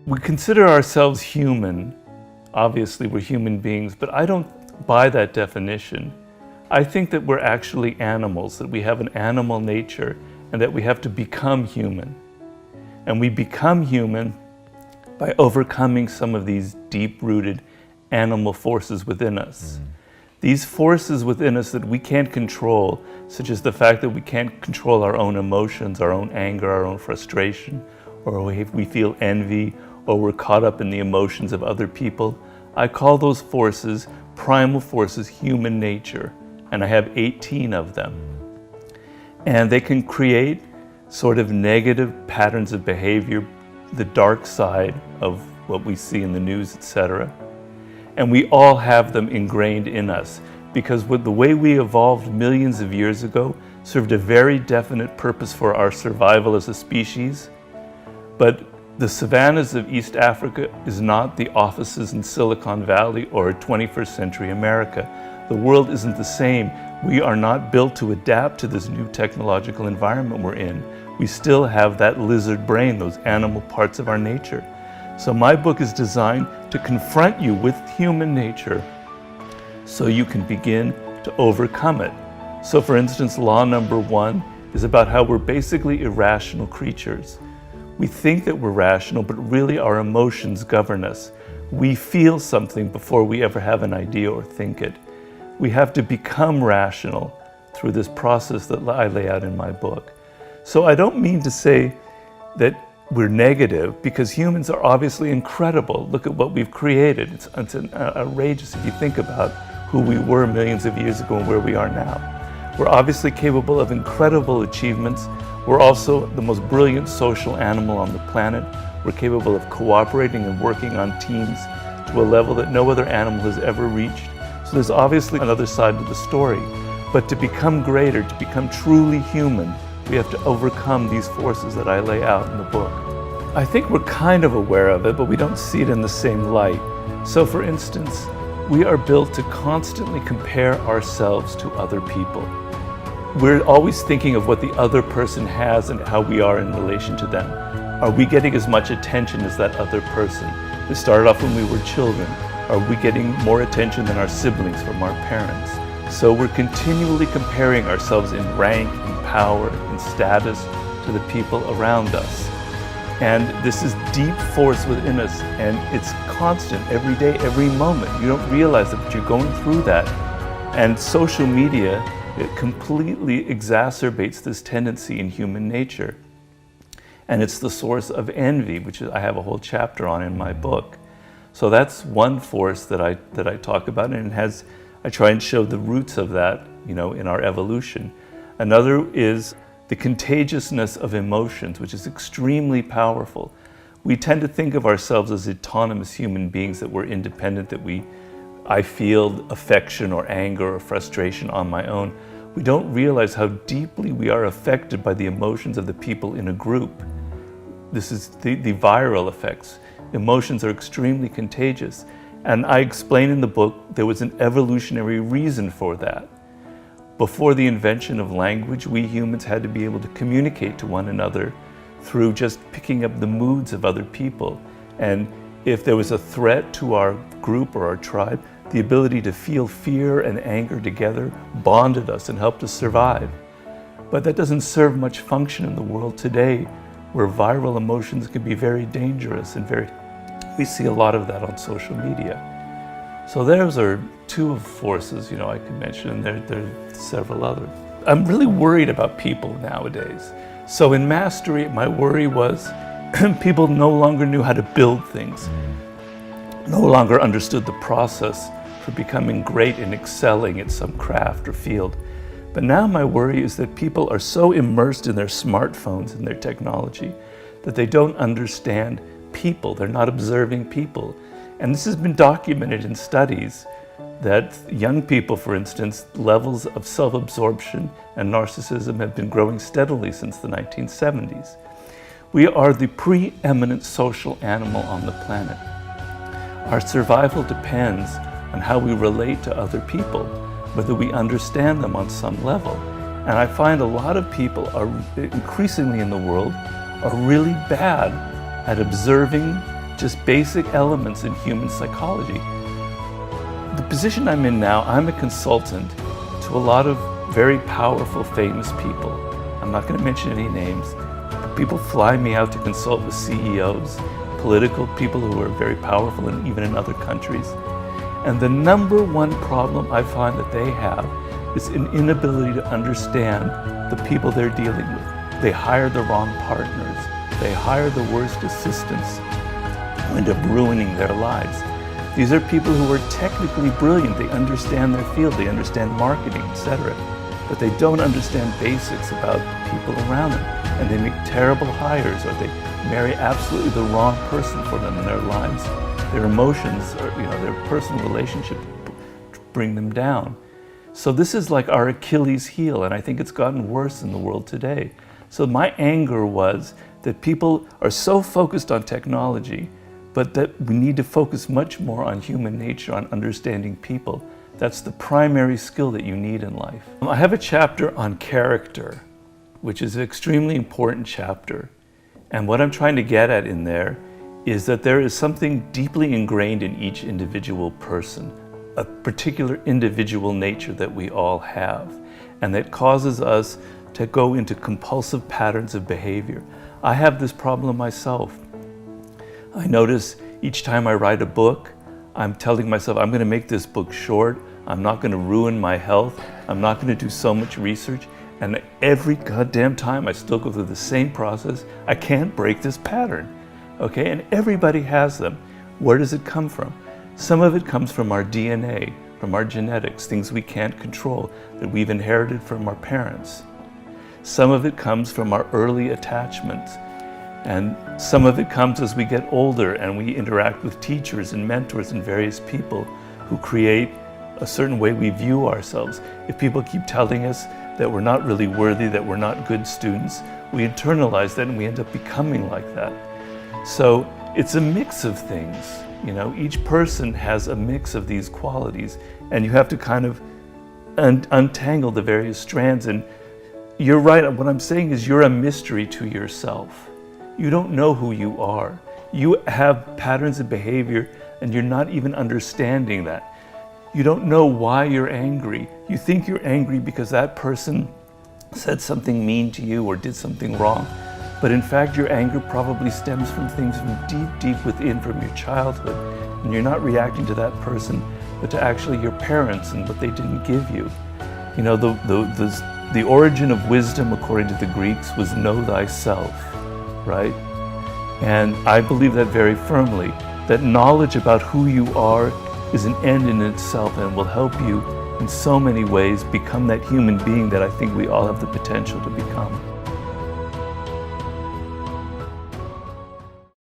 We consider ourselves human. Obviously, we're human beings, but I don't buy that definition. I think that we're actually animals, that we have an animal nature, and that we have to become human. And we become human by overcoming some of these deep-rooted animal forces within us. These forces within us that we can't control, such as the fact that we can't control our own emotions, our own anger, our own frustration, or if we feel envy, or we're caught up in the emotions of other people. I call those forces, primal forces, human nature, and I have 18 of them. And they can create sort of negative patterns of behavior, the dark side of what we see in the news, etc. And we all have them ingrained in us, because with the way we evolved millions of years ago served a very definite purpose for our survival as a species. But the savannas of East Africa is not the offices in Silicon Valley or 21st century America. The world isn't the same. We are not built to adapt to this new technological environment we're in. We still have that lizard brain, those animal parts of our nature. So my book is designed to confront you with human nature so you can begin to overcome it. So for instance, law number 1 is about how we're basically irrational creatures. We think that we're rational, but really our emotions govern us. We feel something before we ever have an idea or think it. We have to become rational through this process that I lay out in my book. So I don't mean to say that we're negative, because humans are obviously incredible. Look at what we've created. It's outrageous if you think about who we were millions of years ago and where we are now. We're obviously capable of incredible achievements. We're also the most brilliant social animal on the planet. We're capable of cooperating and working on teams to a level that no other animal has ever reached. So there's obviously another side to the story. But to become greater, to become truly human, we have to overcome these forces that I lay out in the book. I think we're kind of aware of it, but we don't see it in the same light. So for instance, we are built to constantly compare ourselves to other people. We're always thinking of what the other person has and how we are in relation to them. Are we getting as much attention as that other person? It started off when we were children. Are we getting more attention than our siblings from our parents? So we're continually comparing ourselves in rank, in power, in status to the people around us. And this is deep force within us, and it's constant every day, every moment. You don't realize it, but you're going through that. And social media, it completely exacerbates this tendency in human nature. And it's the source of envy, which I have a whole chapter on in my book. So that's one force that I talk about, and I try and show the roots of that, in our evolution. Another is the contagiousness of emotions, which is extremely powerful. We tend to think of ourselves as autonomous human beings, that we're independent, that I feel affection or anger or frustration on my own. We don't realize how deeply we are affected by the emotions of the people in a group. This is the viral effects. Emotions are extremely contagious. And I explain in the book there was an evolutionary reason for that. Before the invention of language, we humans had to be able to communicate to one another through just picking up the moods of other people. And if there was a threat to our group or our tribe, the ability to feel fear and anger together bonded us and helped us survive. But that doesn't serve much function in the world today, where viral emotions can be very dangerous and we see a lot of that on social media. So those are two of forces, I could mention, and there are several others. I'm really worried about people nowadays. So in Mastery, my worry was people no longer knew how to build things, no longer understood the process for becoming great and excelling at some craft or field. But now my worry is that people are so immersed in their smartphones and their technology that they don't understand people. They're not observing people. And this has been documented in studies that young people, for instance, levels of self-absorption and narcissism have been growing steadily since the 1970s. We are the preeminent social animal on the planet. Our survival depends on how we relate to other people, whether we understand them on some level. And I find a lot of people increasingly in the world are really bad at observing just basic elements in human psychology. The position I'm in now, I'm a consultant to a lot of very powerful, famous people. I'm not going to mention any names. People fly me out to consult with CEOs, political people who are very powerful, and even in other countries. And the number one problem I find that they have is an inability to understand the people they're dealing with. They hire the wrong partners. They hire the worst assistants who end up ruining their lives. These are people who are technically brilliant. They understand their field, they understand marketing, etc. But they don't understand basics about the people around them. And they make terrible hires, or they marry absolutely the wrong person for them in their lives. Their emotions, or their personal relationship bring them down. So this is like our Achilles heel, and I think it's gotten worse in the world today. So my anger was that people are so focused on technology, but that we need to focus much more on human nature, on understanding people. That's the primary skill that you need in life. I have a chapter on character, which is an extremely important chapter. And what I'm trying to get at in there is that there is something deeply ingrained in each individual person, a particular individual nature that we all have, and that causes us to go into compulsive patterns of behavior. I have this problem myself. I notice each time I write a book, I'm telling myself, I'm going to make this book short, I'm not going to ruin my health, I'm not going to do so much research, and every goddamn time I still go through the same process. I can't break this pattern, okay? And everybody has them. Where does it come from? Some of it comes from our DNA, from our genetics, things we can't control that we've inherited from our parents. Some of it comes from our early attachments. And some of it comes as we get older and we interact with teachers and mentors and various people who create a certain way we view ourselves. If people keep telling us that we're not really worthy, that we're not good students, we internalize that and we end up becoming like that. So it's a mix of things. Each person has a mix of these qualities, and you have to kind of untangle the various strands. And you're right, what I'm saying is you're a mystery to yourself. You don't know who you are. You have patterns of behavior and you're not even understanding that. You don't know why you're angry. You think you're angry because that person said something mean to you or did something wrong. But in fact, your anger probably stems from things from deep, deep within, from your childhood. And you're not reacting to that person, but to actually your parents and what they didn't give you. The origin of wisdom, according to the Greeks, was know thyself. Right? And I believe that very firmly, that knowledge about who you are is an end in itself and will help you in so many ways become that human being that I think we all have the potential to become.